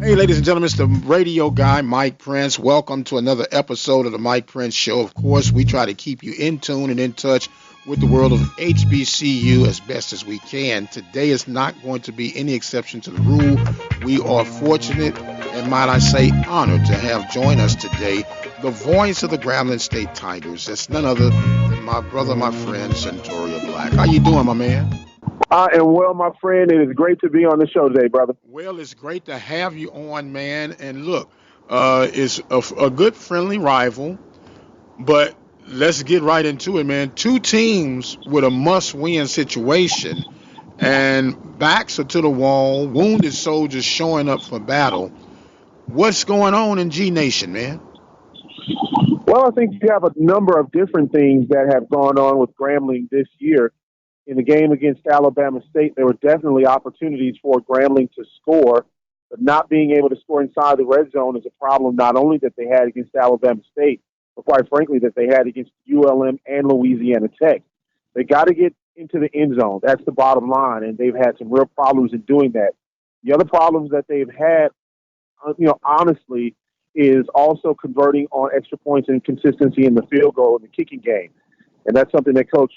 Hey, ladies and gentlemen, it's the radio guy, Mike Prince. Welcome to another episode of the Mike Prince Show. Of course, we try to keep you in tune and in touch with the world of HBCU as best as we can. Today is not going to be any exception to the rule. We are fortunate and, might I say, honored to have join us today the voice of the Grambling State Tigers. That's none other than my brother, my friend, Santoro Black. How you doing, my man? I am well, my friend. It is great to be on the show today, brother. Well, it's great to have you on, man. And look, it's a good friendly rival, but let's get right into it, man. Two teams with a must-win situation, and backs are to the wall, wounded soldiers showing up for battle. What's going on in G Nation, man? Well, I think you have a number of different things that have gone on with Grambling this year. In the game against Alabama State, there were definitely opportunities for Grambling to score, but not being able to score inside the red zone is a problem not only that they had against Alabama State, but quite frankly that they had against ULM and Louisiana Tech. They got to get into the end zone. That's the bottom line, and they've had some real problems in doing that. The other problems that they've had, honestly, is also converting on extra points and consistency in the field goal and the kicking game. And that's something that Coach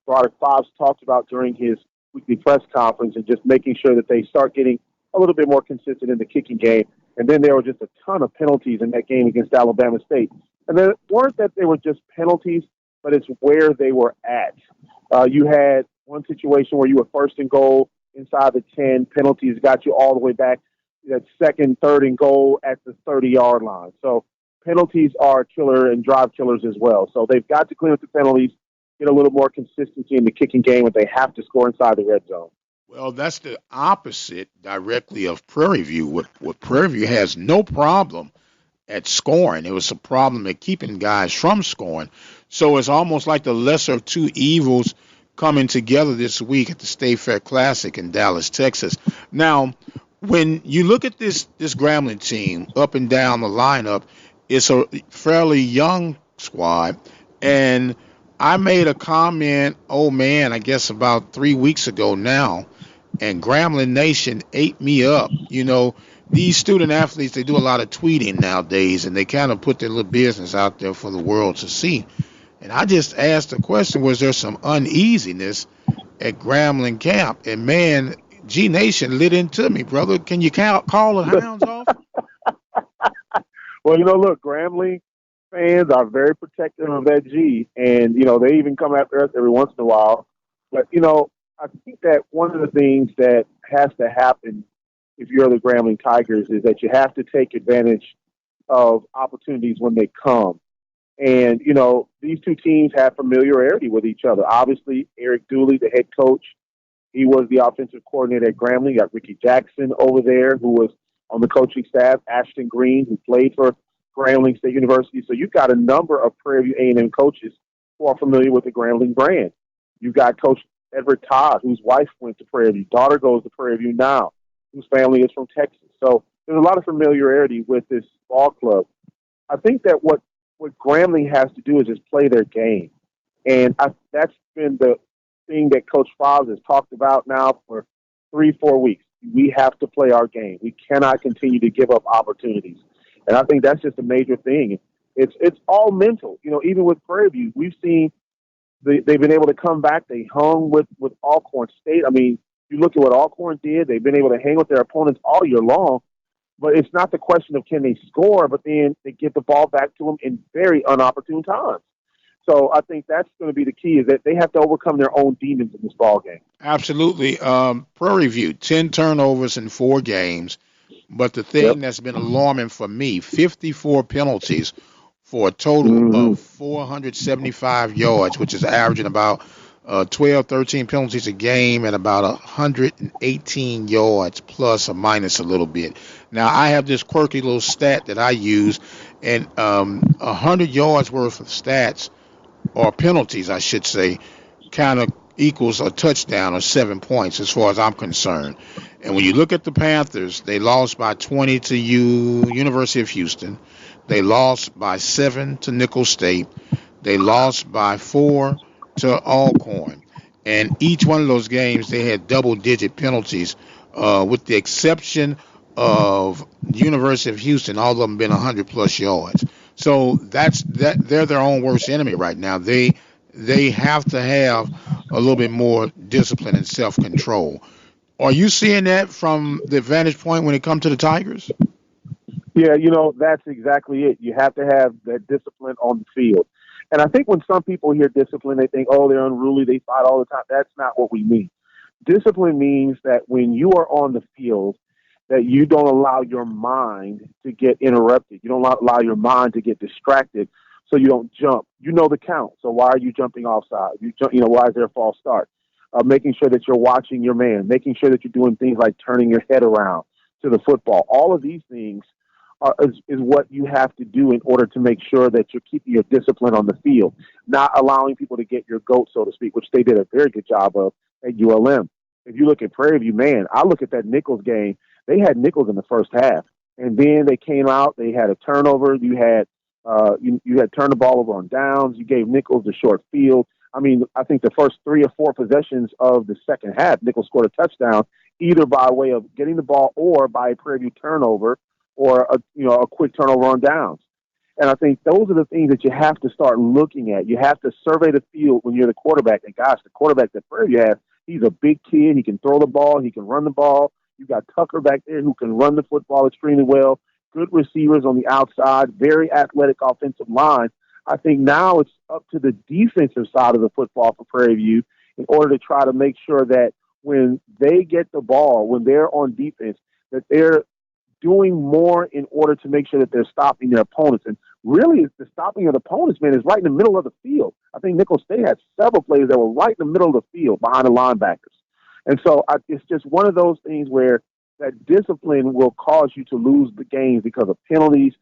Broderick Fobbs talked about during his weekly press conference, and just making sure that they start getting a little bit more consistent in the kicking game. And then there were just a ton of penalties in that game against Alabama State. And they weren't that they were just penalties, but it's where they were at. You had one situation where you were first and goal inside the 10. Penalties got you all the way back that second, third and goal at the 30-yard line. So penalties are killer and drive killers as well. So they've got to clean up the penalties, get a little more consistency in the kicking game, but they have to score inside the red zone. Well, that's the opposite directly of Prairie View. What Prairie View has no problem at scoring. It was a problem at keeping guys from scoring. So it's almost like the lesser of two evils coming together this week at the State Fair Classic in Dallas, Texas. Now, when you look at this Grambling team up and down the lineup, it's a fairly young squad, and I made a comment, I guess about 3 weeks ago now, and Grambling Nation ate me up. You know, these student athletes, they do a lot of tweeting nowadays, and they kind of put their little business out there for the world to see. And I just asked the question, was there some uneasiness at Grambling camp? And, man, G Nation lit into me, brother. Can you call the hounds off? Well, look, Grambling fans are very protective of that G, and, they even come after us every once in a while. But, I think that one of the things that has to happen if you're the Grambling Tigers is that you have to take advantage of opportunities when they come. And, these two teams have familiarity with each other. Obviously, Eric Dooley, the head coach, he was the offensive coordinator at Grambling. You got Ricky Jackson over there, who was on the coaching staff, Ashton Green, who played for Grambling State University. So you've got a number of Prairie View A&M coaches who are familiar with the Grambling brand. You've got Coach Edward Todd, whose wife went to Prairie View. Daughter goes to Prairie View now, whose family is from Texas. So there's a lot of familiarity with this ball club. I think that what Grambling has to do is just play their game. And that's been the thing that Coach Fobbs has talked about now for 3-4 weeks. We have to play our game. We cannot continue to give up opportunities. And I think that's just a major thing. It's all mental. Even with Prairie View, we've seen they've been able to come back. They hung with Alcorn State. I mean, you look at what Alcorn did. They've been able to hang with their opponents all year long. But it's not the question of can they score, but then they get the ball back to them in very unopportune times. So I think that's going to be the key, is that they have to overcome their own demons in this ball game. Absolutely. Prairie View, 10 turnovers in 4 games. But the thing that's been alarming for me, 54 penalties for a total of 475 yards, which is averaging about 12, 13 penalties a game and about 118 yards plus or minus a little bit. Now, I have this quirky little stat that I use, and 100 yards worth of stats, or penalties, I should say, kind of equals a touchdown or 7 points as far as I'm concerned. And when you look at the Panthers, they lost by 20 to University of Houston. They lost by 7 to Nicholls State. They lost by 4 to Alcorn. and each one of those games they had double-digit penalties, with the exception of University of Houston. All of them been 100 plus yards. So they're their own worst enemy right now. They have to have a little bit more discipline and self-control. Are you seeing that from the vantage point when it comes to the Tigers? Yeah, that's exactly it. You have to have that discipline on the field. And I think when some people hear discipline, they think, oh, they're unruly, they fight all the time. That's not what we mean. Discipline means that when you are on the field, that you don't allow your mind to get interrupted. You don't allow your mind to get distracted, so you don't jump. You know the count, so why are you jumping offside? Why is there a false start? Making sure that you're watching your man, making sure that you're doing things like turning your head around to the football. All of these things is what you have to do in order to make sure that you're keeping your discipline on the field, not allowing people to get your goat, so to speak, which they did a very good job of at ULM. If you look at Prairie View, man, I look at that Nichols game. They had Nichols in the first half, and then they came out. They had a turnover. You had turned the ball over on downs. You gave Nichols the short field. I mean, I think the first 3 or 4 possessions of the second half, Nichols scored a touchdown, either by way of getting the ball or by a Prairie View turnover or a quick turnover on downs. And I think those are the things that you have to start looking at. You have to survey the field when you're the quarterback. And gosh, the quarterback that Prairie View has, he's a big kid. He can throw the ball. He can run the ball. You got Tucker back there who can run the football extremely well. Good receivers on the outside. Very athletic offensive line. I think now it's up to the defensive side of the football for Prairie View in order to try to make sure that when they get the ball, when they're on defense, that they're doing more in order to make sure that they're stopping their opponents. And really, the stopping of the opponents, man, is right in the middle of the field. I think Nicholls State had several players that were right in the middle of the field behind the linebackers. And so it's just one of those things where that discipline will cause you to lose the games because of penalties,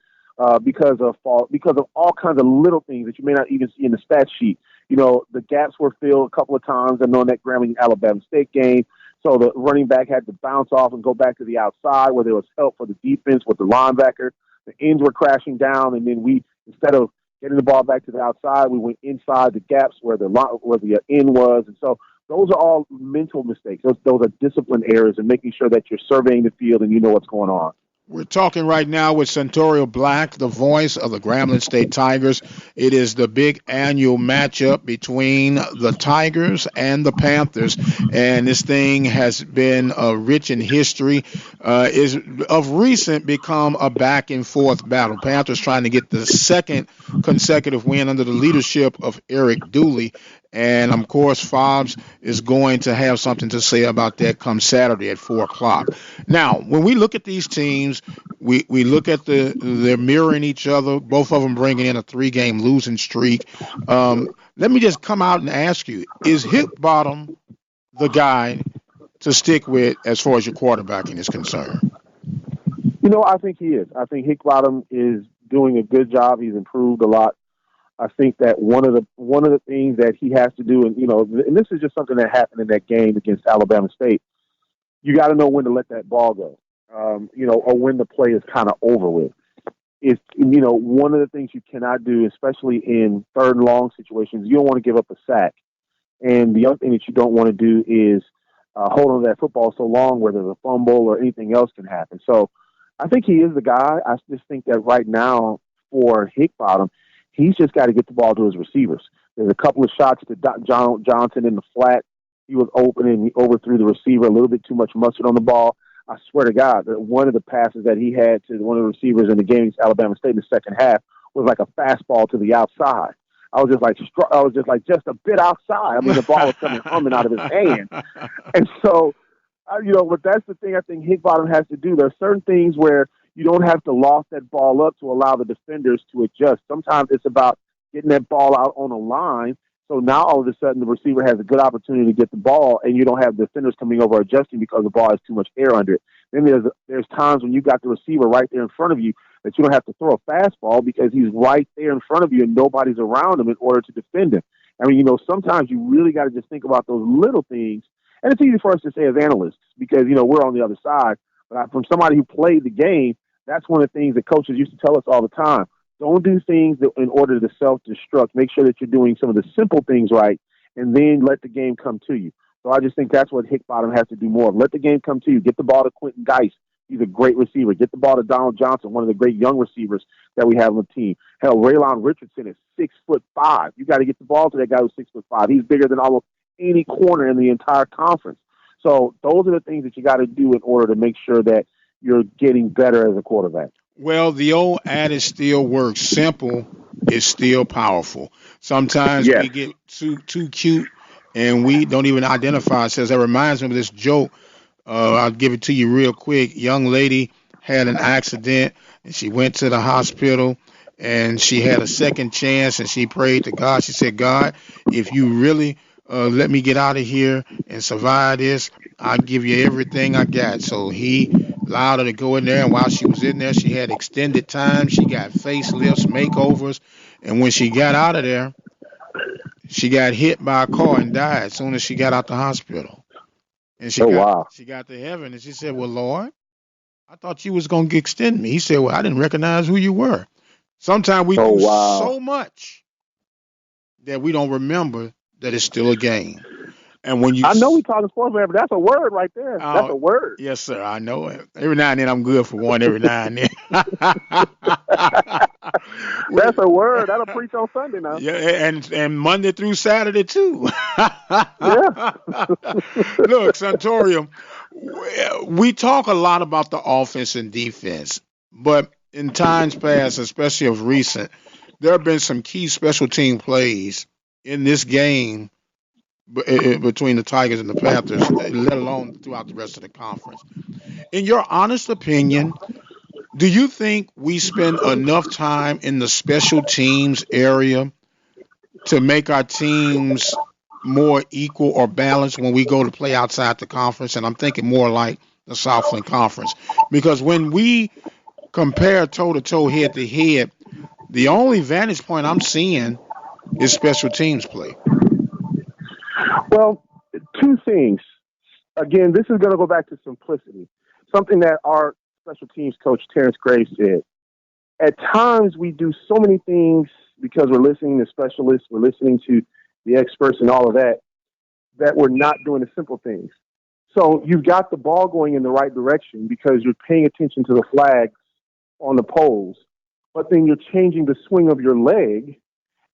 because of all kinds of little things that you may not even see in the stat sheet. The gaps were filled a couple of times. I know in that Grambling Alabama State game. So the running back had to bounce off and go back to the outside where there was help for the defense with the linebacker. The ends were crashing down, and then we, instead of getting the ball back to the outside, we went inside the gaps where the end was. And so those are all mental mistakes. Those are discipline errors and making sure that you're surveying the field and you know what's going on. We're talking right now with Santoro Black, the voice of the Grambling State Tigers. It is the big annual matchup between the Tigers and the Panthers, and this thing has been rich in history. Is of recent become a back and forth battle. Panthers trying to get the second consecutive win under the leadership of Eric Dooley. And, of course, Fobbs is going to have something to say about that come Saturday at 4 o'clock. Now, when we look at these teams, we look at they're mirroring each other, both of them bringing in a 3-game losing streak. Let me just come out and ask you, is Hickbottom the guy to stick with as far as your quarterbacking is concerned? I think he is. I think Hickbottom is doing a good job. He's improved a lot. I think that one of the things that he has to do, and this is just something that happened in that game against Alabama State. You got to know when to let that ball go, or when the play is kind of over with. It's one of the things you cannot do, especially in third and long situations. You don't want to give up a sack, and the other thing that you don't want to do is hold on to that football so long where there's a fumble or anything else can happen. So I think he is the guy. I just think that right now for Hickbottom, he's just got to get the ball to his receivers. There's a couple of shots to Johnson in the flat. He was open and he overthrew the receiver, a little bit too much mustard on the ball. I swear to God, that one of the passes that he had to one of the receivers in the game against Alabama State in the second half was like a fastball to the outside. I was just like just a bit outside. I mean, the ball was coming humming out of his hand. And so, but that's the thing I think Hickbottom has to do. There are certain things where you don't have to loft that ball up to allow the defenders to adjust. Sometimes it's about getting that ball out on a line. So now all of a sudden the receiver has a good opportunity to get the ball, and you don't have defenders coming over adjusting because the ball has too much air under it. Then there's times when you got the receiver right there in front of you that you don't have to throw a fastball because he's right there in front of you and nobody's around him in order to defend him. I mean, sometimes you really got to just think about those little things. And it's easy for us to say as analysts because, we're on the other side. But from somebody who played the game, that's one of the things that coaches used to tell us all the time. Don't do things in order to self-destruct. Make sure that you're doing some of the simple things right and then let the game come to you. So I just think that's what Hickbottom has to do more of. Let the game come to you. Get the ball to Quentin Geist. He's a great receiver. Get the ball to Donald Johnson, one of the great young receivers that we have on the team. Hell, Raylon Richardson is 6'5". You got to get the ball to that guy who's 6'5". He's bigger than almost any corner in the entire conference. So those are the things that you got to do in order to make sure that you're getting better as a quarterback. Well, the old adage still works. Simple is still powerful. Sometimes we get too cute and we don't even identify ourselves. That reminds me of this joke. I'll give it to you real quick. Young lady had an accident and she went to the hospital and she had a second chance and she prayed to God. She said, God, if you really let me get out of here and survive this, I'll give you everything I got. So he allowed her to go in there, and while she was in there, she had extended time. She got facelifts, makeovers, and when she got out of there, she got hit by a car and died as soon as she got out the hospital. And she got to heaven, and she said, well, Lord, I thought you was going to extend me. He said, well, I didn't recognize who you were. Sometimes we do so much that we don't remember that it's still a game. And when I know we talking sports, man, but that's a word right there. That's a word. Yes, sir. I know it. Every now and then I'm good for one. Every now and then. That's a word. That'll preach on Sunday now. Yeah, and Monday through Saturday too. Yeah. Look, Santorio, we talk a lot about the offense and defense, but in times past, especially of recent, there have been some key special team plays in this game between the Tigers and the Panthers, let alone throughout the rest of the conference. In your honest opinion, do you think we spend enough time in the special teams area to make our teams more equal or balanced when we go to play outside the conference? And I'm thinking more like the Southland Conference. Because when we compare toe-to-toe, head-to-head, the only vantage point I'm seeing is special teams play. Well, two things. Again, this is going to go back to simplicity. Something that our special teams coach, Terrence Graves, said. At times, we do so many things because we're listening to specialists, we're listening to the experts and all of that, that we're not doing the simple things. So you've got the ball going in the right direction because you're paying attention to the flags on the poles, but then you're changing the swing of your leg,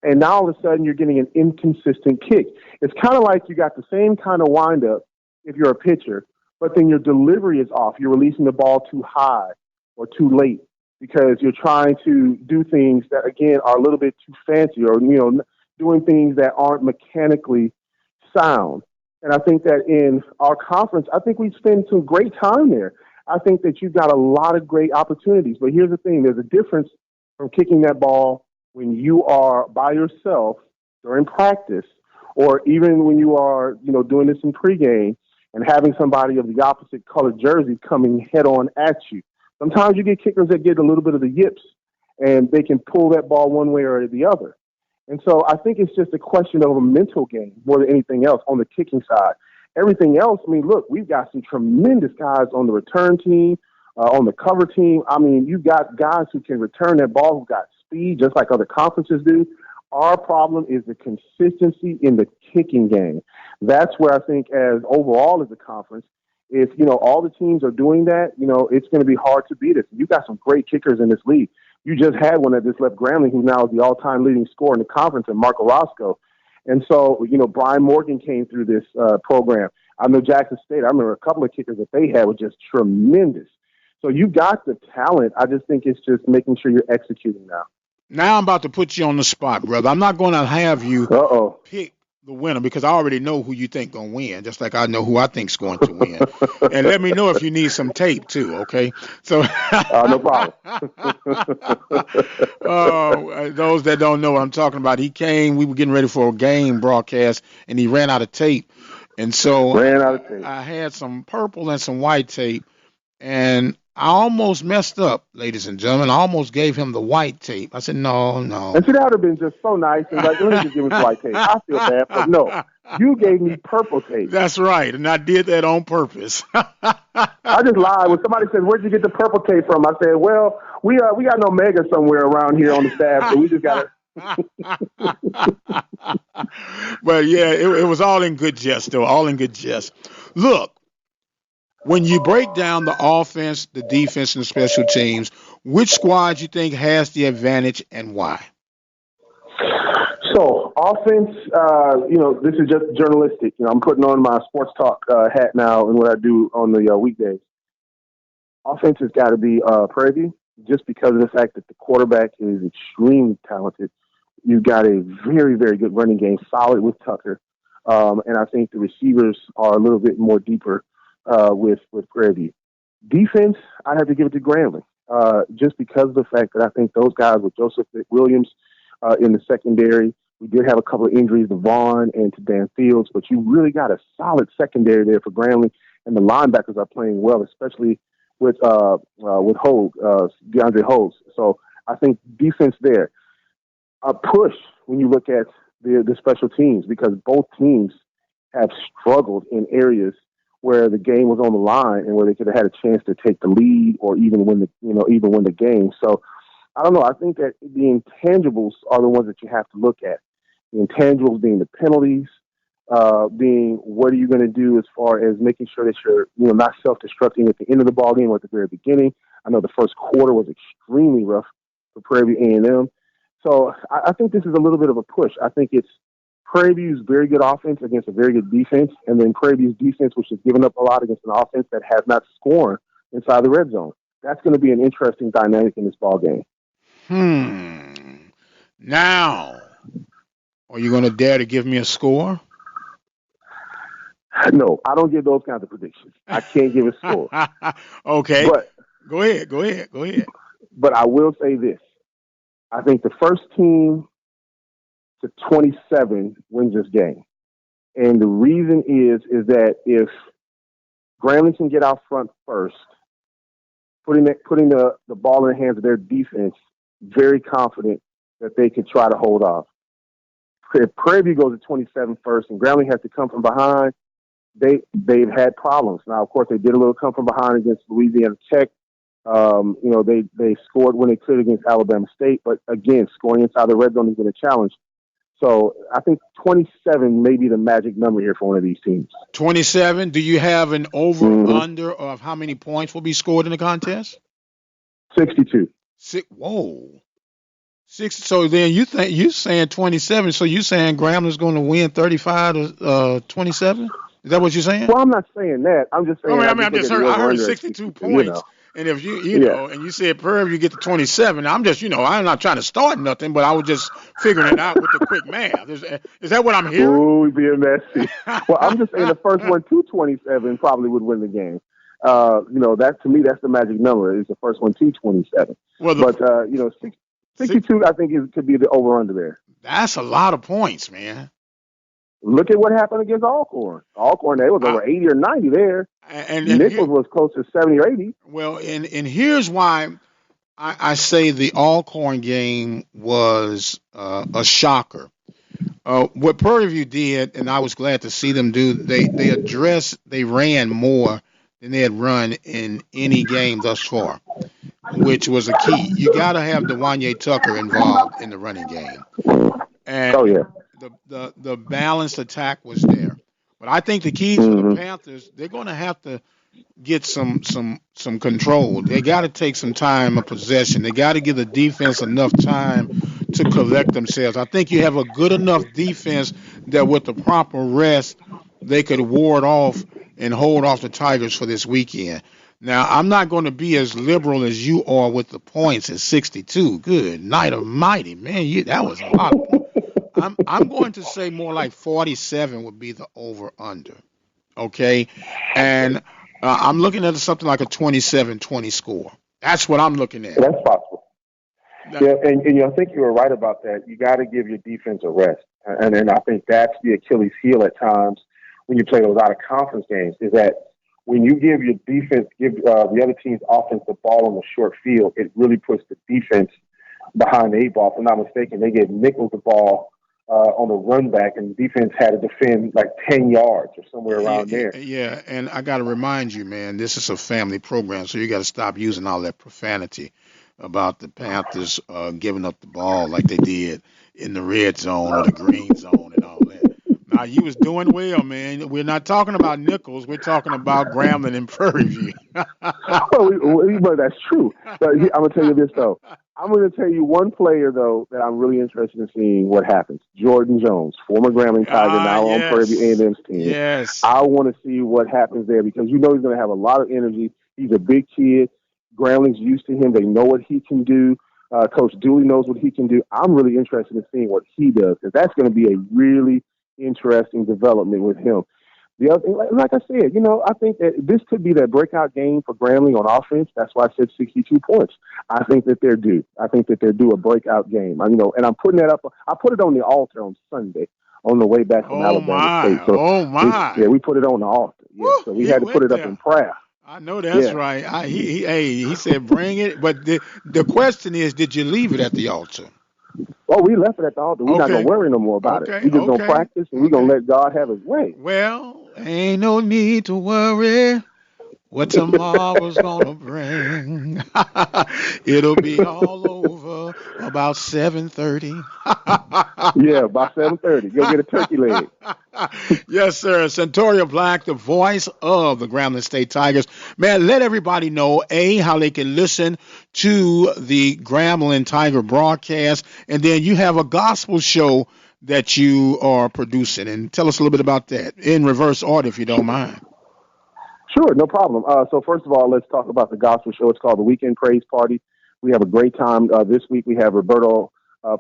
and now all of a sudden you're getting an inconsistent kick. It's kind of like you got the same kind of windup if you're a pitcher, but then your delivery is off. You're releasing the ball too high or too late because you're trying to do things that, again, are a little bit too fancy or, doing things that aren't mechanically sound. And I think that in our conference, I think we spend some great time there. I think that you've got a lot of great opportunities. But here's the thing. There's a difference from kicking that ball when you are by yourself during practice, or even when you are, doing this in pregame and having somebody of the opposite colored jersey coming head on at you. Sometimes you get kickers that get a little bit of the yips and they can pull that ball one way or the other. And so I think it's just a question of a mental game more than anything else on the kicking side. Everything else, look, we've got some tremendous guys on the return team, on the cover team. You've got guys who can return that ball, who've got speed, just like other conferences do. Our problem is the consistency in the kicking game. That's where I think as overall as a conference, if, all the teams are doing that, it's going to be hard to beat us. You've got some great kickers in this league. You just had one that just left Grambling, who now is the all-time leading scorer in the conference, and Marco Roscoe. And so, Brian Morgan came through this program. I know Jackson State, I remember a couple of kickers that they had were just tremendous. So you got the talent. I just think it's just making sure you're executing now. Now I'm about to put you on the spot, brother. I'm not going to have you pick the winner because I already know who you think going to win, just like I know who I think's going to win. And let me know if you need some tape too, okay? So no problem. Those that don't know what I'm talking about, he came, we were getting ready for a game broadcast, and he ran out of tape. And so I had some purple and some white tape, and I almost messed up, ladies and gentlemen. I almost gave him the white tape. I said, no. And see, that would have been just so nice. And let me just give him the white tape. I feel bad, but no. You gave me purple tape. That's right, and I did that on purpose. I just lied. When somebody said, where'd you get the purple tape from? I said, well, we got an Omega somewhere around here on the staff, so we just got to But yeah, it was all in good jest, though. All in good jest. Look, when you break down the offense, the defense, and the special teams, which squad you think has the advantage and why? So offense, this is just journalistic. I'm putting on my sports talk hat now and what I do on the weekdays. Offense has got to be Prairie View, just because of the fact that the quarterback is extremely talented. You've got a very, very good running game, solid with Tucker. And I think the receivers are a little bit more deeper with Prairie View. Defense, I have to give it to Grambling, just because of the fact that I think those guys with Joseph Williams in the secondary. We did have a couple of injuries to Vaughn and to Dan Fields, but you really got a solid secondary there for Grambling, and the linebackers are playing well, especially with Hogue, DeAndre Hogue. So I think defense there. A push when you look at the special teams, because both teams have struggled in areas where the game was on the line and where they could have had a chance to take the lead or even win the game. So I don't know. I think that the intangibles are the ones that you have to look at. The intangibles being the penalties, being what are you going to do as far as making sure that you're not self-destructing at the end of the ballgame or at the very beginning. I know the first quarter was extremely rough for Prairie View A&M. So I think this is a little bit of a push. I think it's Prairie View's very good offense against a very good defense, and then Prairie View's defense, which has given up a lot against an offense that has not scored inside the red zone. That's going to be an interesting dynamic in this ball game. Now, are you going to dare to give me a score? No, I don't give those kinds of predictions. I can't give a score. Okay. But Go ahead. But I will say this. I think the first team to 27 wins this game. And the reason is that if Grambling can get out front first, putting the ball in the hands of their defense, very confident that they could try to hold off. If Prairie View goes to 27 first and Grambling has to come from behind, they've had problems. Now, of course, they did a little come from behind against Louisiana Tech. They scored when they could against Alabama State, but again, scoring inside the red zone has been a challenge. So I think 27 may be the magic number here for one of these teams. 27. Do you have an over/under of how many points will be scored in the contest? 62. Whoa. 6. So then you're saying 27. So you're saying Grambling's going to win 35 to 27? Is that what you're saying? Well, I'm not saying that. I'm just saying. I heard 62 points. And if you know, and you said Prairie you get to 27, I'm not trying to start nothing, but I was just figuring it out with the quick math. Is that what I'm hearing? Ooh, being messy. Well, I'm just saying the first one to 27 probably would win the game. That to me, that's the magic number. Is the first one to 27. Well, 62, I think could be the over/under there. That's a lot of points, man. Look at what happened against Alcorn. Alcorn, they was over 80 or 90 there. And Nichols was close to 70 or 80. Well, and here's why I say the Alcorn game was a shocker. What Prairie View did, and I was glad to see them do, they ran more than they had run in any game thus far, which was a key. You got to have Dewanye Tucker involved in the running game. And the balanced attack was there. But I think the key to the Panthers, they're going to have to get some control. They got to take some time of possession. They got to give the defense enough time to collect themselves. I think you have a good enough defense that with the proper rest, they could ward off and hold off the Tigers for this weekend. Now, I'm not going to be as liberal as you are with the points at 62. Good night almighty, man. That was a lot of points. I'm going to say more like 47 would be the over/under, okay? And I'm looking at something like a 27-20 score. That's what I'm looking at. That's possible. And I think you were right about that. You got to give your defense a rest. And I think that's the Achilles heel at times when you play those out-of-conference games, is that when you give your defense, the other team's offense the ball on the short field, it really puts the defense behind the 8 ball. If I'm not mistaken, they gave Nichols the ball on the run back, and defense had to defend like 10 yards or somewhere around there. Yeah, and I got to remind you, man, this is a family program, so you got to stop using all that profanity about the Panthers giving up the ball like they did. in the red zone or the green zone and all that. Now, you was doing well, man. We're not talking about Nichols. We're talking about Grambling and Prairie View. But that's true. But I'm going to tell you this, though. I'm going to tell you one player, though, that I'm really interested in seeing what happens. Jordan Jones, former Grambling Tiger, now on Prairie View A&M's team. Yes. I want to see what happens there because he's going to have a lot of energy. He's a big kid. Grambling's used to him. They know what he can do. Coach Dooley knows what he can do. I'm really interested in seeing what he does because that's going to be a really interesting development with him. The other thing, like I said, I think that this could be that breakout game for Grambling on offense. That's why I said 62 points. I think that they're due. I think that they're due a breakout game. And I'm putting that up. I put it on the altar on Sunday on the way back from Alabama State. So, we put it on the altar. Yeah, so we had to put it up in prayer. I know that's right. He said bring it. But the question is, did you leave it at the altar? Oh, we left it at the altar. We're not going to worry no more about it. We're just going to practice, and we're going to let God have his way. Well, ain't no need to worry what tomorrow's going to bring. It'll be all over about 7:30. Yeah, about 7:30. Go get a turkey leg. Yes, sir. Santoro Black, the voice of the Grambling State Tigers. Man, let everybody know, how they can listen to the Grambling Tiger broadcast. And then you have a gospel show that you are producing. And tell us a little bit about that in reverse order, if you don't mind. Sure, no problem. So first of all, let's talk about the gospel show. It's called the Weekend Praise Party. We have a great time. This week we have Roberto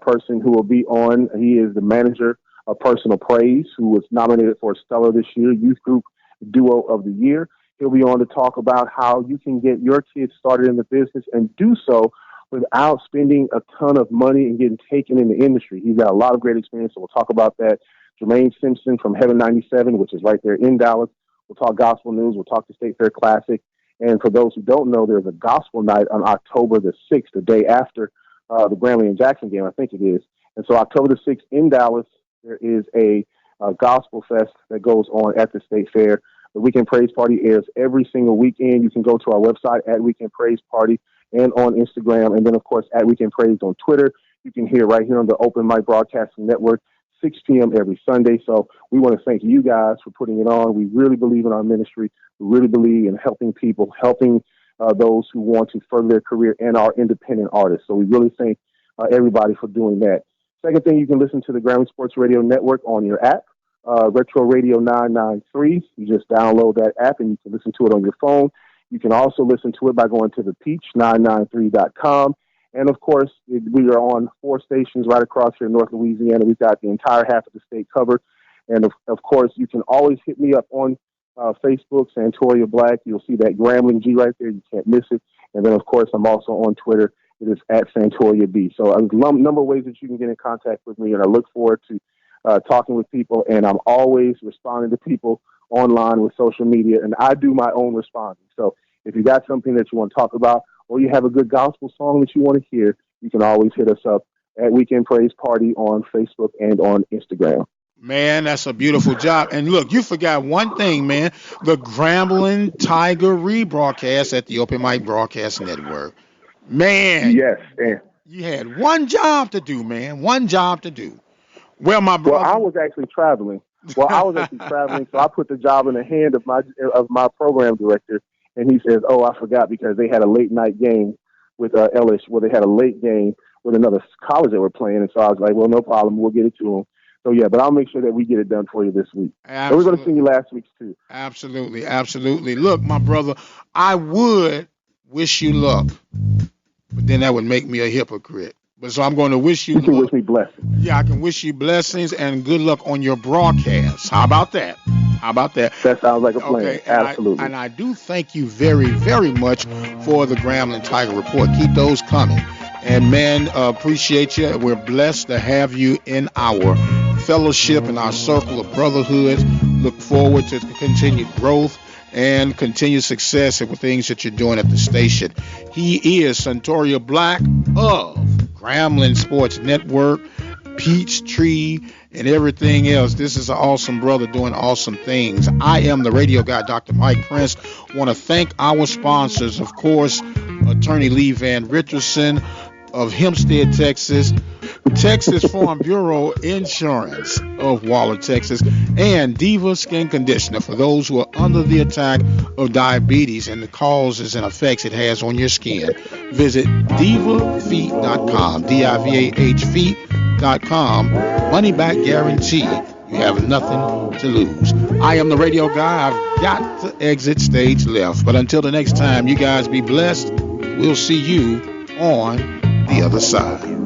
Person who will be on. He is the manager of Personal Praise, who was nominated for Stellar this year, Youth Group Duo of the Year. He'll be on to talk about how you can get your kids started in the business and do so without spending a ton of money and getting taken in the industry. He's got a lot of great experience, so we'll talk about that. Jermaine Simpson from Heaven 97, which is right there in Dallas. We'll talk gospel news. We'll talk the State Fair Classic. And for those who don't know, there's a gospel night on October the 6th, the day after the Grambling and Jackson game, I think it is. And so October the 6th in Dallas, there is a gospel fest that goes on at the State Fair. The Weekend Praise Party airs every single weekend. You can go to our website at Weekend Praise Party and on Instagram. And then, of course, at Weekend Praise on Twitter. You can hear right here on the Open Mic Broadcasting Network, 6 p.m. every Sunday. So we want to thank you guys for putting it on. We really believe in our ministry. We really believe in helping people, helping those who want to further their career and our independent artists. So we really thank everybody for doing that. Second thing, you can listen to the Grambling Sports Radio Network on your app, Retro Radio 993. You just download that app and you can listen to it on your phone. You can also listen to it by going to the peach993.com. And, of course, we are on 4 stations right across here in North Louisiana. We've got the entire half of the state covered. And, of course, you can always hit me up on Facebook, Santoro Black. You'll see that Grambling G right there. You can't miss it. And then, of course, I'm also on Twitter. It is at Santorio B. So a number of ways that you can get in contact with me, and I look forward to talking with people. And I'm always responding to people online with social media, and I do my own responding. So if you got something that you want to talk about or you have a good gospel song that you want to hear, you can always hit us up at Weekend Praise Party on Facebook and on Instagram. Man, that's a beautiful job. And look, you forgot one thing, man. The Grambling Tiger rebroadcast at the Open Mic Broadcast Network. Man. Yes. You had one job to do, man. One job to do. Well, my brother. Well, I was actually traveling. So I put the job in the hand of my program director, and he says, "Oh, I forgot," because they had a late night game with LSU, where they had a late game with another college that were playing, and so I was like, "Well, no problem, we'll get it to them." So yeah, but I'll make sure that we get it done for you this week. Absolutely. So we're going to send you last week's too. Absolutely, absolutely. Look, my brother, I would wish you luck, but then that would make me a hypocrite. But so I'm going to wish you. You can luck. wish me blessings. Yeah, I can wish you blessings and good luck on your broadcast. How about that? That sounds like a plan. Okay, Absolutely. And I do thank you very, very much for the Grambling Tiger Report. Keep those coming. And, man, appreciate you. We're blessed to have you in our fellowship and our circle of brotherhood. Look forward to continued growth and continued success in the things that you're doing at the station. He is Santoro Black of Grambling Sports Network, Peachtree, and everything else. This is an awesome brother doing awesome things. I am the radio guy, Dr. Mike Prince. Want to thank our sponsors, of course, Attorney Lee Van Richardson of Hempstead, Texas, Texas Farm Bureau Insurance of Waller, Texas, and Diva Skin Conditioner for those who are under the attack of diabetes and the causes and effects it has on your skin. Visit divafeet.com, D-I-V-A-H feet.com. Money back guarantee. You have nothing to lose. I am the radio guy. I've got to exit stage left. But until the next time, you guys be blessed. We'll see you on the other side.